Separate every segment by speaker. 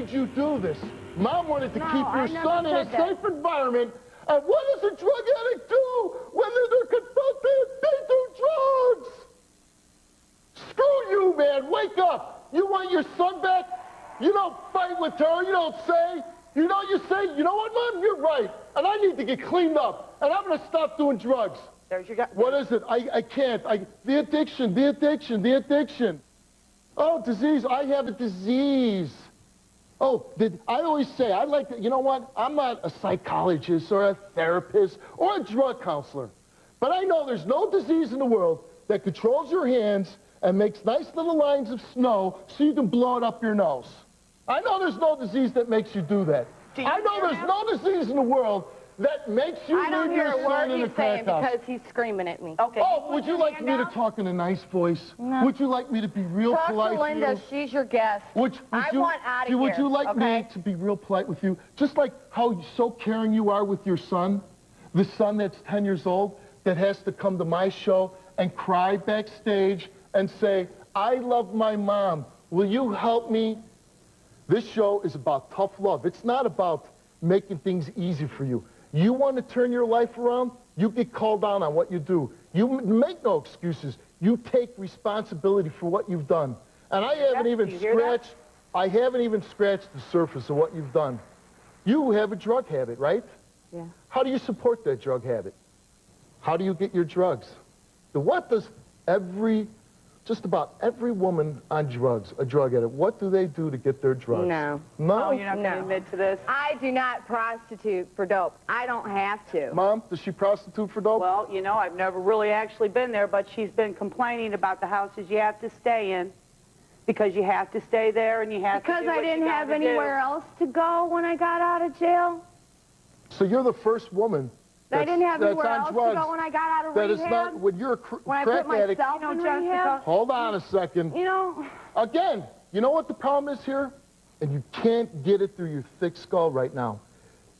Speaker 1: made you do this. Mom wanted to keep your son in a safe environment. And what does a drug addict do when they're confronted? They do drugs. Screw you, man. Wake up. You want your son back? You don't fight with her. You don't say. You know, you say, you know what, Mom? You're right. And I need to get cleaned up. And I'm going to stop doing drugs.
Speaker 2: There's your guy.
Speaker 1: What is it? I can't. The addiction, the addiction, the addiction. Oh, disease. I have a disease. Oh, I always say, I like, you know what? I'm not a psychologist or a therapist or a drug counselor. But I know there's no disease in the world that controls your hands and makes nice little lines of snow so you can blow it up your nose. I know there's no disease that makes you do that. I know there's no disease in the world that makes you leave your son in a crack house.
Speaker 3: Because he's screaming at me.
Speaker 2: Okay.
Speaker 1: Oh, would you like me to talk in a nice voice?
Speaker 3: No.
Speaker 1: Would you like me to be real polite
Speaker 3: Talk to Linda.
Speaker 1: to you?
Speaker 3: She's your guest. I want out of here.
Speaker 1: Would you like me to be real polite with you? Just like how so caring you are with your son, the son that's 10 years old, that has to come to my show and cry backstage and say, I love my mom. Will you help me? This show is about tough love. It's not about making things easy for you. You want to turn your life around? You get called down on what you do. You make no excuses. You take responsibility for what you've done. And I haven't even scratched the surface of what you've done. You have a drug habit, right?
Speaker 3: Yeah.
Speaker 1: How do you support that drug habit? How do you get your drugs? What does just about every woman on drugs, a drug addict, what do they do to get their drugs?
Speaker 3: No.
Speaker 1: No?
Speaker 2: Oh, you're not going to admit to this?
Speaker 3: I do not prostitute for dope. I don't have to.
Speaker 1: Mom, does she prostitute for dope?
Speaker 2: Well, you know, I've never really actually been there, but she's been complaining about the houses you have to stay in. Because you have to stay there and you have to do what you
Speaker 3: Because I didn't have anywhere else to go when I got out of jail.
Speaker 1: So you're the first woman
Speaker 3: I didn't have anywhere else to
Speaker 1: drugs,
Speaker 3: go when I got out of
Speaker 1: that
Speaker 3: rehab.
Speaker 1: Is not, when you're a
Speaker 3: when I
Speaker 1: crack
Speaker 3: put
Speaker 1: addict.
Speaker 3: myself in rehab.
Speaker 1: Hold on a second.
Speaker 3: You know.
Speaker 1: Again, you know what the problem is here? And you can't get it through your thick skull right now.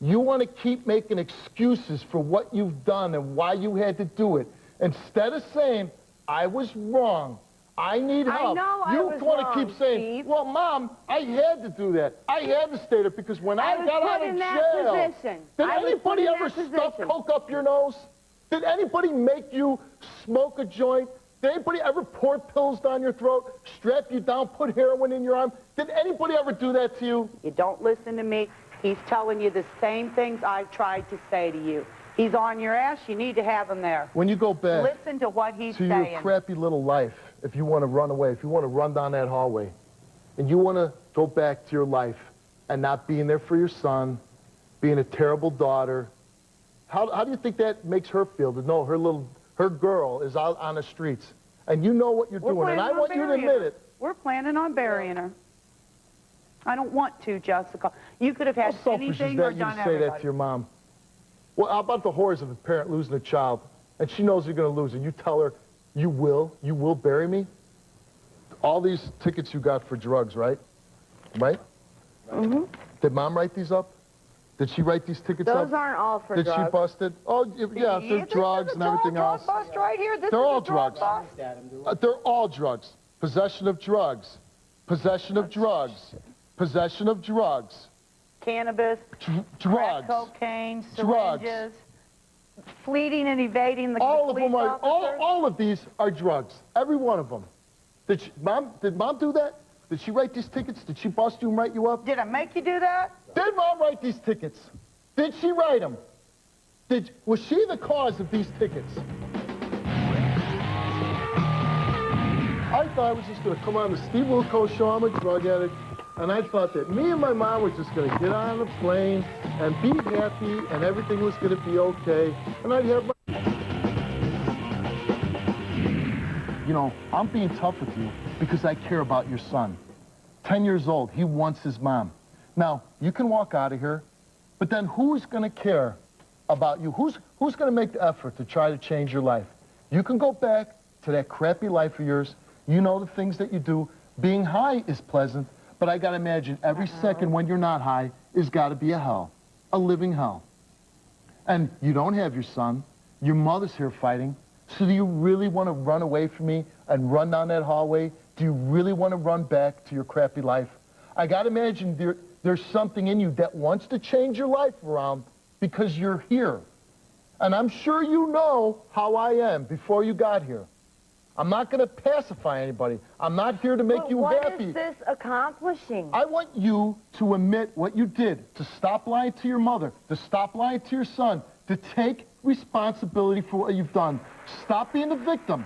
Speaker 1: You want to keep making excuses for what you've done and why you had to do it. Instead of saying, I was wrong, I need help.
Speaker 3: I know I was
Speaker 1: want
Speaker 3: wrong,
Speaker 1: to keep saying,
Speaker 3: Steve.
Speaker 1: well, Mom, I had to do that. I had to stay there because when I got out of jail, did anybody ever stuff coke up your nose? Did anybody make you smoke a joint? Did anybody ever pour pills down your throat, strap you down, put heroin in your arm? Did anybody ever do that to you?
Speaker 2: You don't listen to me. He's telling you the same things I've tried to say to you. He's on your ass. You need to have him there.
Speaker 1: When you go back
Speaker 2: listen to what he's
Speaker 1: to
Speaker 2: saying.
Speaker 1: your crappy little life, if you want to run away, if you want to run down that hallway, and you want to go back to your life and not being there for your son, being a terrible daughter, how do you think that makes her feel to know her girl is out on the streets, and you know what you're doing, and I want you to admit it.
Speaker 2: We're planning on burying her. I don't want to, Jessica. You could have had anything or done
Speaker 1: everything. How selfish is that you to say that to your mom? Well, how about the horrors of a parent losing a child, and she knows you're going to lose, and you tell her, you will bury me? All these tickets you got for drugs, right? Right?
Speaker 3: Mm-hmm.
Speaker 1: Did Mom write these up? Did she write these tickets up?
Speaker 3: Those aren't all for drugs.
Speaker 1: Did she bust it? Oh, yeah, they're drugs and everything else.
Speaker 2: Right here.
Speaker 1: They're all drugs. They're all drugs. Possession of drugs. Possession of drugs. Possession of drugs.
Speaker 2: Cannabis.
Speaker 1: Drugs.
Speaker 2: Crack cocaine. Syringes. Fleeting and evading the
Speaker 1: all of
Speaker 2: police
Speaker 1: them are.
Speaker 2: officers.
Speaker 1: All of these are drugs. Every one of them. Did Mom do that? Did she write these tickets? Did she bust you and write you up?
Speaker 2: Did I make you do that?
Speaker 1: Did Mom write these tickets? Did she write them? Was she the cause of these tickets? I thought I was just going to come on the Steve Wilkos show. I'm a drug addict. And I thought that me and my mom were just going to get on a plane and be happy and everything was going to be okay. And I'd have my... You know, I'm being tough with you because I care about your son. 10 years old, he wants his mom. Now, you can walk out of here, but then who's going to care about you? Who's going to make the effort to try to change your life? You can go back to that crappy life of yours. You know the things that you do. Being high is pleasant, but I got to imagine every second when you're not high is got to be a hell, a living hell. And you don't have your son. Your mother's here fighting. So do you really want to run away from me and run down that hallway? Do you really want to run back to your crappy life? I got to imagine there's something in you that wants to change your life around because you're here. And I'm sure you know how I am before you got here. I'm not going to pacify anybody. I'm not here to make you happy.
Speaker 3: What is this accomplishing?
Speaker 1: I want you to admit what you did, to stop lying to your mother, to stop lying to your son, to take responsibility for what you've done. Stop being the victim.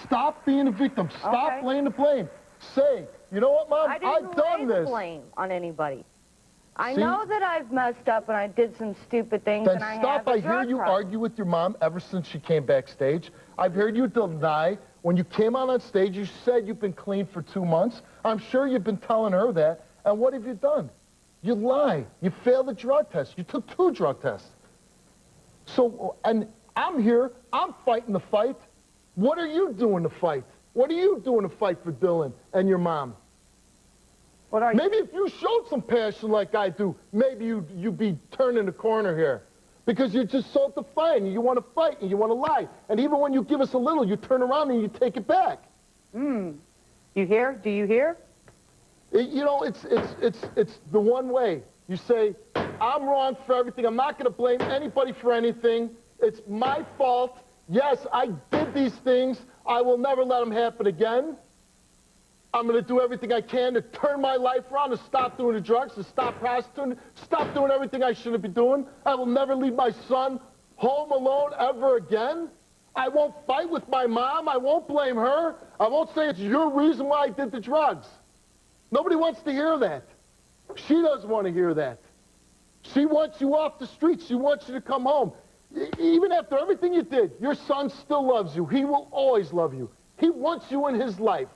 Speaker 1: Stop being the victim. Stop laying the blame. Say, you know what, Mom? I've done this.
Speaker 3: I didn't lay the blame on anybody. I know that I've messed up and I did some stupid things and I have a drug problem.
Speaker 1: Then stop. I hear you argue with your mom ever since she came backstage. I've heard you deny. When you came out on stage, you said you've been clean for 2 months. I'm sure you've been telling her that. And what have you done? You lie. You failed the drug test. You took 2 drug tests. So, and I'm here. I'm fighting the fight. What are you doing to fight? What are you doing to fight for Dylan and your mom?
Speaker 2: What are you?
Speaker 1: Maybe if you showed some passion like I do, maybe you'd be turning the corner here. Because you're just so defiant, and you want to fight, and you want to lie. And even when you give us a little, you turn around and you take it back.
Speaker 2: You hear? Do you hear?
Speaker 1: You know, it's the one way. You say, I'm wrong for everything. I'm not going to blame anybody for anything. It's my fault. Yes, I did these things. I will never let them happen again. I'm going to do everything I can to turn my life around, to stop doing the drugs, to stop prostituting, stop doing everything I shouldn't be doing. I will never leave my son home alone ever again. I won't fight with my mom. I won't blame her. I won't say it's your reason why I did the drugs. Nobody wants to hear that. She doesn't want to hear that. She wants you off the streets. She wants you to come home. Even after everything you did, your son still loves you. He will always love you. He wants you in his life.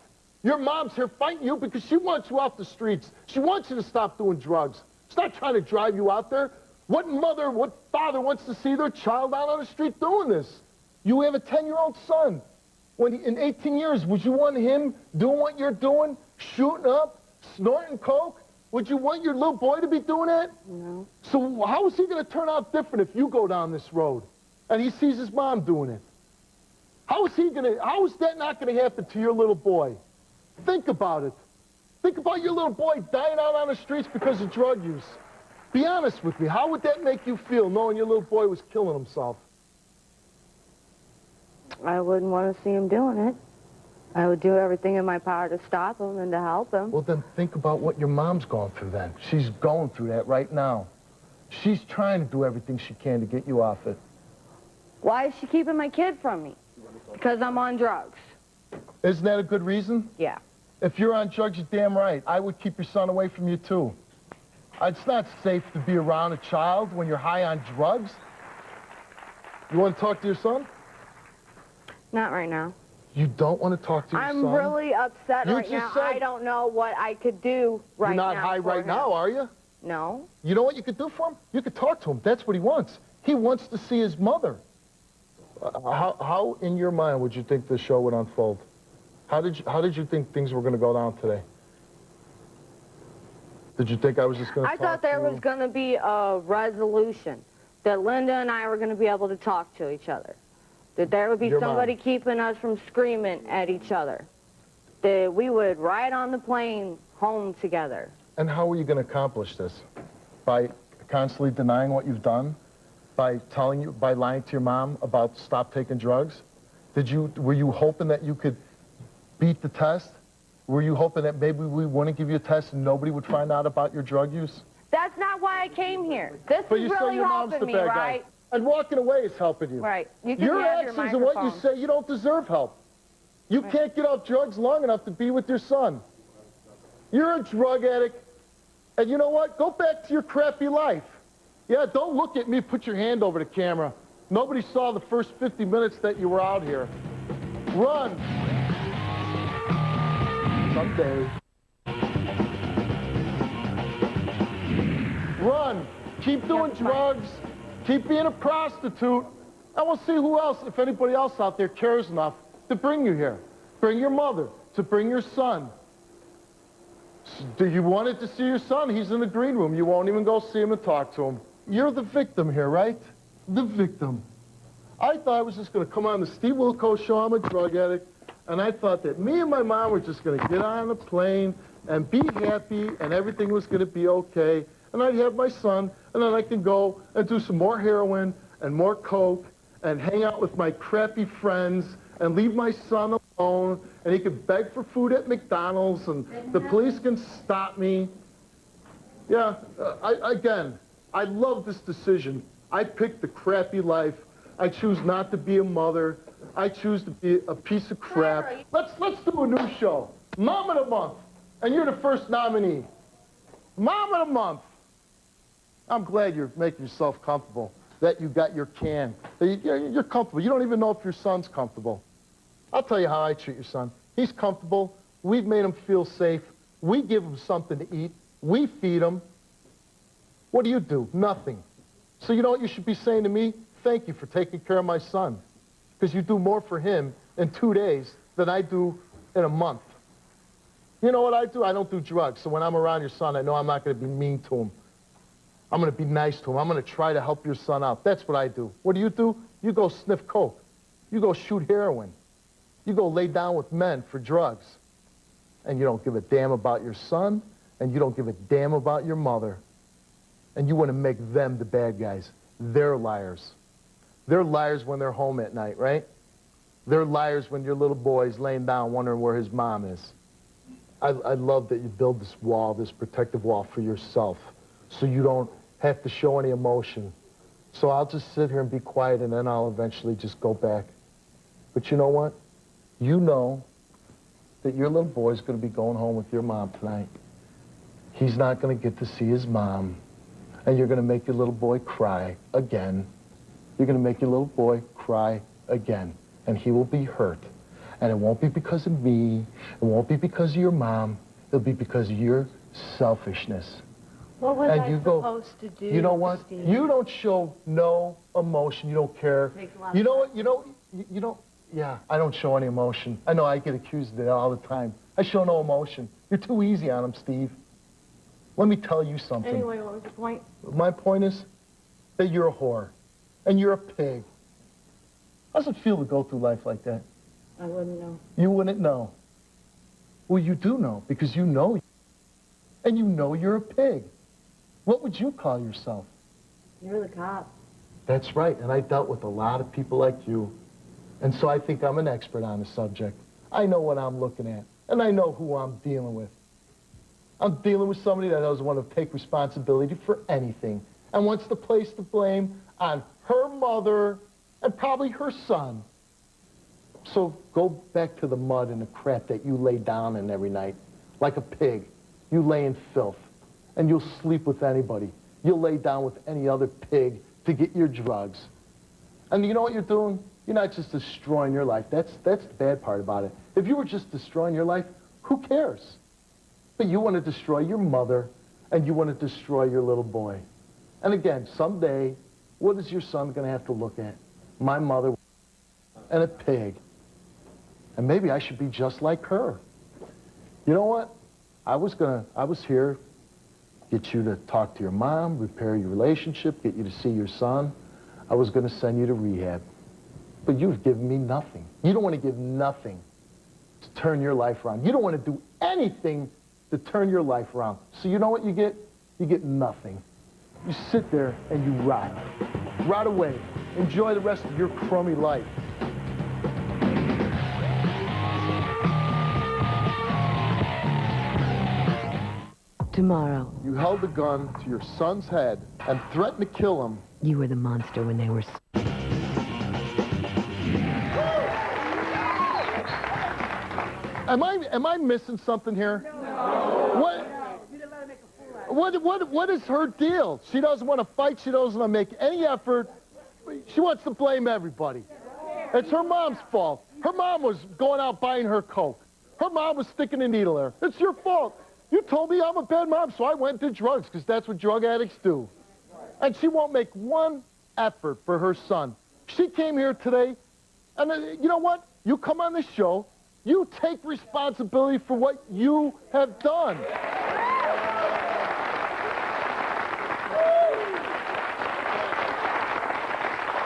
Speaker 1: Your mom's here fighting you because she wants you off the streets. She wants you to stop doing drugs. She's not trying to drive you out there. What mother, what father wants to see their child out on the street doing this? You have a 10-year-old son. In 18 years, would you want him doing what you're doing, shooting up, snorting coke? Would you want your little boy to be doing that?
Speaker 2: No.
Speaker 1: So how is he going to turn out different if you go down this road and he sees his mom doing it? How is that not going to happen to your little boy? Think about it. Think about your little boy dying out on the streets because of drug use. Be honest with me. How would that make you feel, knowing your little boy was killing himself?
Speaker 3: I wouldn't want to see him doing it. I would do everything in my power to stop him and to help him.
Speaker 1: Well, then think about what your mom's going through then. She's going through that right now. She's trying to do everything she can to get you off it.
Speaker 3: Why is she keeping my kid from me? Because I'm on drugs.
Speaker 1: Isn't that a good reason?
Speaker 3: Yeah.
Speaker 1: If you're on drugs, you're damn right. I would keep your son away from you, too. It's not safe to be around a child when you're high on drugs. You want to talk to your son?
Speaker 3: Not right now.
Speaker 1: You don't want to talk to your son?
Speaker 3: I'm really upset right now.
Speaker 1: Said
Speaker 3: I don't know what I could do right now.
Speaker 1: You're not high right now, are you?
Speaker 3: No.
Speaker 1: You know what you could do for him? You could talk to him. That's what he wants. He wants to see his mother. How in your mind would you think the show would unfold? How did you think things were going to go down today? Did you think I was just going to talk to you?
Speaker 3: I thought there was going to be a resolution, that Linda and I were going to be able to talk to each other, that there would be somebody keeping us from screaming at each other, that we would ride on the plane home together.
Speaker 1: And how are you going to accomplish this? By constantly denying what you've done? By lying to your mom about stop taking drugs? Were you hoping that you could beat the test? Were you hoping that maybe we wouldn't give you a test and nobody would find out about your drug use?
Speaker 3: That's not why I came here. This is really helping me, right?
Speaker 1: And walking away is helping you.
Speaker 3: Right.
Speaker 1: Your actions and what you say, you don't deserve help. You can't get off drugs long enough to be with your son. You're a drug addict. And you know what? Go back to your crappy life. Yeah, don't look at me, put your hand over the camera. Nobody saw the first 50 minutes that you were out here. Run. Someday. Run. Keep doing drugs. Keep being a prostitute. And we'll see who else, if anybody else out there cares enough to bring you here. Bring your mother, to bring your son. Do you wanted to see your son? He's in the green room. You won't even go see him and talk to him. You're the victim here, right? The victim. I thought I was just going to come on the Steve Wilkos show. I'm a drug addict. And I thought that me and my mom were just going to get on a plane, and be happy, and everything was going to be okay, and I'd have my son, and then I can go and do some more heroin and more coke and hang out with my crappy friends and leave my son alone, and he could beg for food at McDonald's, and the police can stop me. Yeah, again, I love this decision. I picked the crappy life. I choose not to be a mother. I choose to be a piece of crap. Let's do a new show. Mom of the Month. And you're the first nominee. Mom of the Month. I'm glad you're making yourself comfortable, that you got your can. You're comfortable. You don't even know if your son's comfortable. I'll tell you how I treat your son. He's comfortable. We've made him feel safe. We give him something to eat. We feed him. What do? Nothing. So you know what you should be saying to me? Thank you for taking care of my son. Because you do more for him in 2 days than I do in a month. You know what I do? I don't do drugs. So when I'm around your son, I know I'm not going to be mean to him. I'm going to be nice to him. I'm going to try to help your son out. That's what I do. What do? You go sniff coke. You go shoot heroin. You go lay down with men for drugs. And you don't give a damn about your son, and you don't give a damn about your mother. And you want to make them the bad guys. They're liars. They're liars when they're home at night, right? They're liars when your little boy's laying down wondering where his mom is. I love that you build this wall, this protective wall for yourself, so you don't have to show any emotion. So I'll just sit here and be quiet, and then I'll eventually just go back. But you know what? You know that your little boy's going to be going home with your mom tonight. He's not going to get to see his mom, and you're going to make your little boy cry again. You're going to make your little boy cry again, and he will be hurt. And it won't be because of me. It won't be because of your mom. It'll be because of your selfishness.
Speaker 3: What was I supposed to do?
Speaker 1: You know what?
Speaker 3: Steve?
Speaker 1: You don't show no emotion. You don't care. You know what? You don't. Yeah, I don't show any emotion. I know I get accused of that all the time. I show no emotion. You're too easy on him, Steve. Let me tell you something.
Speaker 3: Anyway, what was your point?
Speaker 1: My point is that you're a whore. And you're a pig. How does it feel to go through life like that?
Speaker 3: I wouldn't know.
Speaker 1: You wouldn't know. Well, you do know, because you know. And you know you're a pig. What would you call yourself?
Speaker 3: You're the cop.
Speaker 1: That's right, and I dealt with a lot of people like you. And so I think I'm an expert on the subject. I know what I'm looking at, and I know who I'm dealing with. I'm dealing with somebody that doesn't want to take responsibility for anything and wants to place the blame on her mother and probably her son. So go back to the mud and the crap that you lay down in every night. Like a pig, you lay in filth, and you'll sleep with anybody. You'll lay down with any other pig to get your drugs. And you know what you're doing? You're not just destroying your life. That's the bad part about it. If you were just destroying your life, who cares? But you want to destroy your mother, and you want to destroy your little boy. And again, someday, what is your son going to have to look at? My mother and a pig. And maybe I should be just like her. You know what? I was here, get you to talk to your mom, repair your relationship, get you to see your son. I was going to send you to rehab. But you've given me nothing. You don't want to give nothing to turn your life around. You don't want to do anything to turn your life around. So you know what you get? You get nothing. You sit there and you rot. Rot away. Enjoy the rest of your crummy life.
Speaker 4: Tomorrow.
Speaker 1: You held a gun to your son's head and threatened to kill him.
Speaker 4: You were the monster when they were...
Speaker 1: Am I missing something here? No. What is her deal? She doesn't want to fight. She doesn't want to make any effort. She wants to blame everybody. It's her mom's fault. Her mom was going out buying her coke. Her mom was sticking a needle there. It's your fault. You told me I'm a bad mom, so I went and did drugs, because that's what drug addicts do. And she won't make one effort for her son. She came here today, and you know what? You come on this show, you take responsibility for what you have done.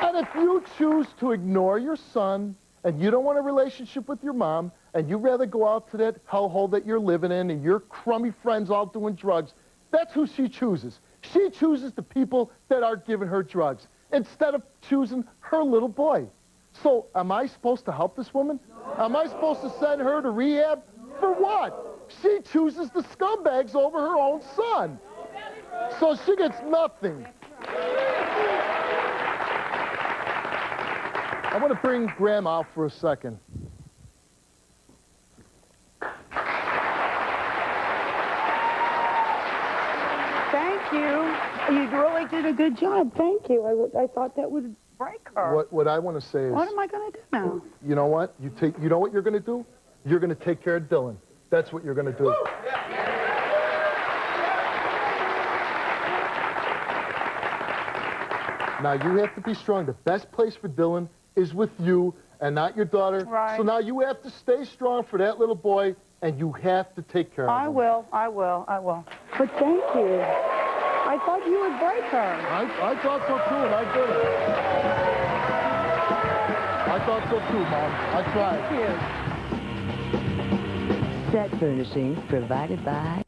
Speaker 1: And if you choose to ignore your son, and you don't want a relationship with your mom, and you'd rather go out to that hellhole that you're living in and your crummy friends all doing drugs, that's who she chooses. She chooses the people that are giving her drugs instead of choosing her little boy. So am I supposed to help this woman? No. Am I supposed to send her to rehab? For what? She chooses the scumbags over her own son. So she gets nothing. I want to bring Graham out for a second.
Speaker 2: Thank you. You really did a good job. Thank you. I thought that would break her.
Speaker 1: What I want to say is...
Speaker 2: What am I going to do now?
Speaker 1: You know what? You know what you're going to do? You're going to take care of Dylan. That's what you're going to do. Now, you have to be strong. The best place for Dylan is with you and not your daughter.
Speaker 2: Right.
Speaker 1: So now you have to stay strong for that little boy, and you have to take care of him.
Speaker 2: I will. But thank you. I thought you would break her.
Speaker 1: I thought so, too, and I did it. I thought so, too, Mom. I tried.
Speaker 2: Thank you.
Speaker 4: Set furnishings provided by